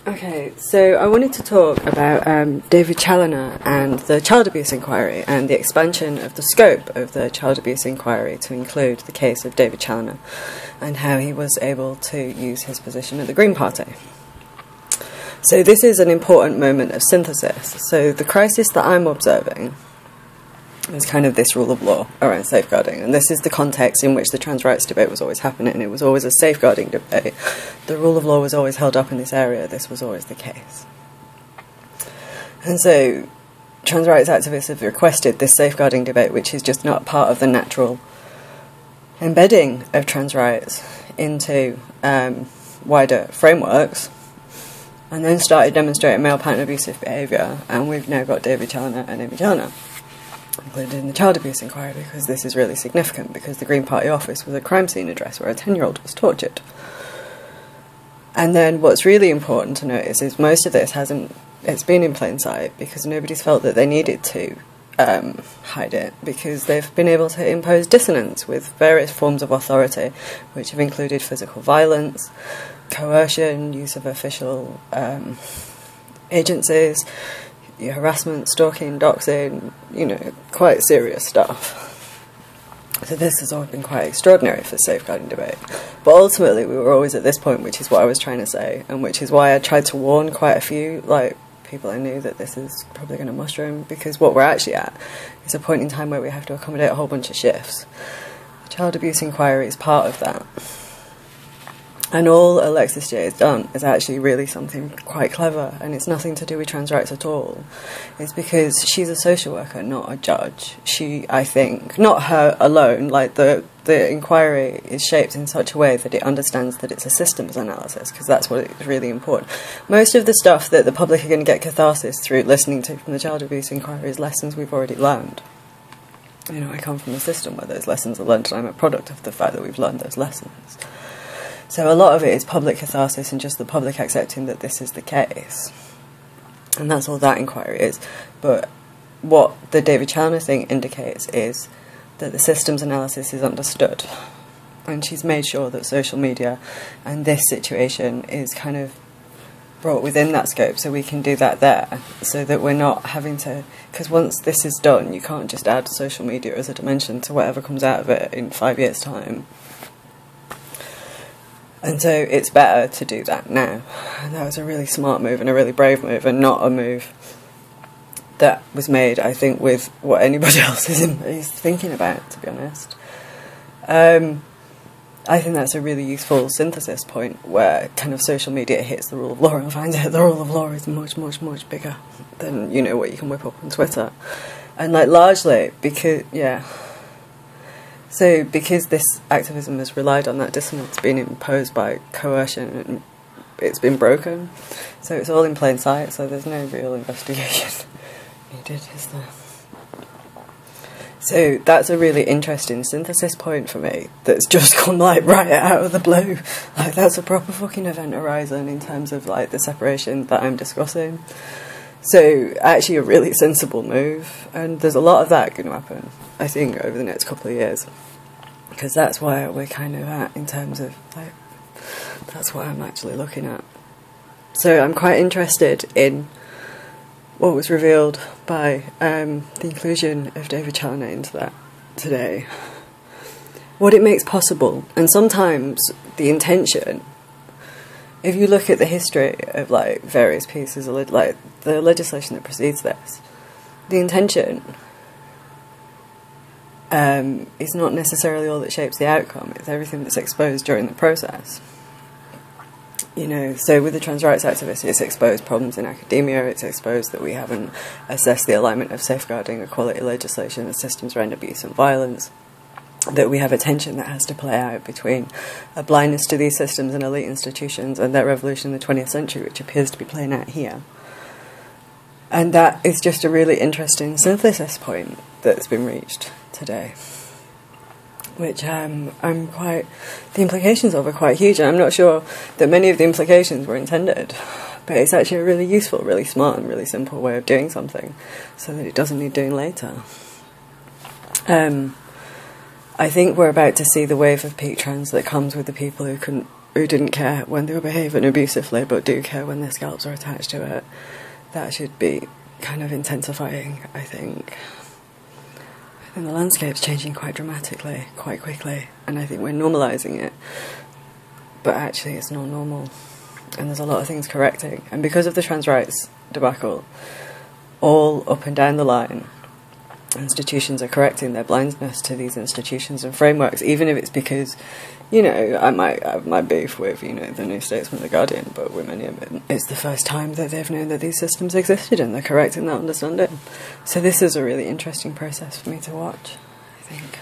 Okay, so I wanted to talk about David Challoner and the child abuse inquiry and the expansion of the scope of the child abuse inquiry to include the case of David Challoner and how he was able to use his position at the Green Party. So this is an important moment of synthesis. So the crisis that I'm observing is kind of this rule of law around safeguarding, and this is the context in which the trans rights debate was always happening. It was always a safeguarding debate. The rule of law was always held up in this area. This was always the case. And so trans rights activists have requested this safeguarding debate, which is just not part of the natural embedding of trans rights into wider frameworks, and then started demonstrating male pattern abusive behaviour, and we've now got David Challoner and Amy Challoner included in the child abuse inquiry, because this is really significant, because the Green Party office was a crime scene address where a 10-year-old was tortured. And then what's really important to notice is most of this it's been in plain sight, because nobody's felt that they needed to hide it, because they've been able to impose dissonance with various forms of authority, which have included physical violence, coercion, use of official agencies, harassment, stalking, doxing, quite serious stuff. So this has always been quite extraordinary for the safeguarding debate. But ultimately we were always at this point, which is what I was trying to say, and which is why I tried to warn quite a few people I knew that this is probably going to mushroom, because what we're actually at is a point in time where we have to accommodate a whole bunch of shifts. The child abuse inquiry is part of that. And all Alexis J has done is actually really something quite clever, and it's nothing to do with trans rights at all. It's because she's a social worker, not a judge. I think, not her alone, the inquiry is shaped in such a way that it understands that it's a systems analysis, because that's what is really important. Most of the stuff that the public are going to get catharsis through listening to from the child abuse inquiry is lessons we've already learned. I come from a system where those lessons are learned, and I'm a product of the fact that we've learned those lessons. So a lot of it is public catharsis and just the public accepting that this is the case. And that's all that inquiry is. But what the David Challoner thing indicates is that the systems analysis is understood. And she's made sure that social media and this situation is kind of brought within that scope, so we can do that there, so that we're not having to... Because once this is done, you can't just add social media as a dimension to whatever comes out of it in 5 years' time. And so it's better to do that now. And that was a really smart move and a really brave move, and not a move that was made, I think, with what anybody else is thinking about, to be honest. I think that's a really useful synthesis point, where kind of social media hits the rule of law and finds out the rule of law is much, much, much bigger than, what you can whip up on Twitter. And, largely, because this activism has relied on that dissonance being imposed by coercion, and it's been broken, so it's all in plain sight, so there's no real investigation needed, is there? So that's a really interesting synthesis point for me that's just come right out of the blue. That's a proper fucking event horizon in terms of the separation that I'm discussing. So actually a really sensible move, and there's a lot of that going to happen, I think, over the next couple of years, because that's where we're kind of at in terms of that's what I'm actually looking at. So I'm quite interested in what was revealed by the inclusion of David Challoner into that today, what it makes possible. And sometimes the intention, if you look at the history of various pieces of the legislation that precedes this, the intention is not necessarily all that shapes the outcome. It's everything that's exposed during the process. So with the trans rights activists, it's exposed problems in academia, it's exposed that we haven't assessed the alignment of safeguarding equality legislation and systems around abuse and violence, that we have a tension that has to play out between a blindness to these systems and elite institutions and their revolution in the 20th century, which appears to be playing out here. And that is just a really interesting synthesis point that's been reached today, which the implications of are quite huge, and I'm not sure that many of the implications were intended, but it's actually a really useful, really smart and really simple way of doing something, so that it doesn't need doing later. I think we're about to see the wave of peak trans that comes with the people who couldn't who didn't care when they were behaving abusively but do care when their scalps are attached to it. That should be kind of intensifying, I think. And the landscape's changing quite dramatically, quite quickly, and I think we're normalising it, but actually it's not normal, and there's a lot of things correcting. And because of the trans rights debacle, all up and down the line, institutions are correcting their blindness to these institutions and frameworks, even if it's because, you know, I might have my beef with, you know, the New Statesman, the Guardian, but Women, it's the first time that they've known that these systems existed, and they're correcting that understanding. So this is a really interesting process for me to watch, I think.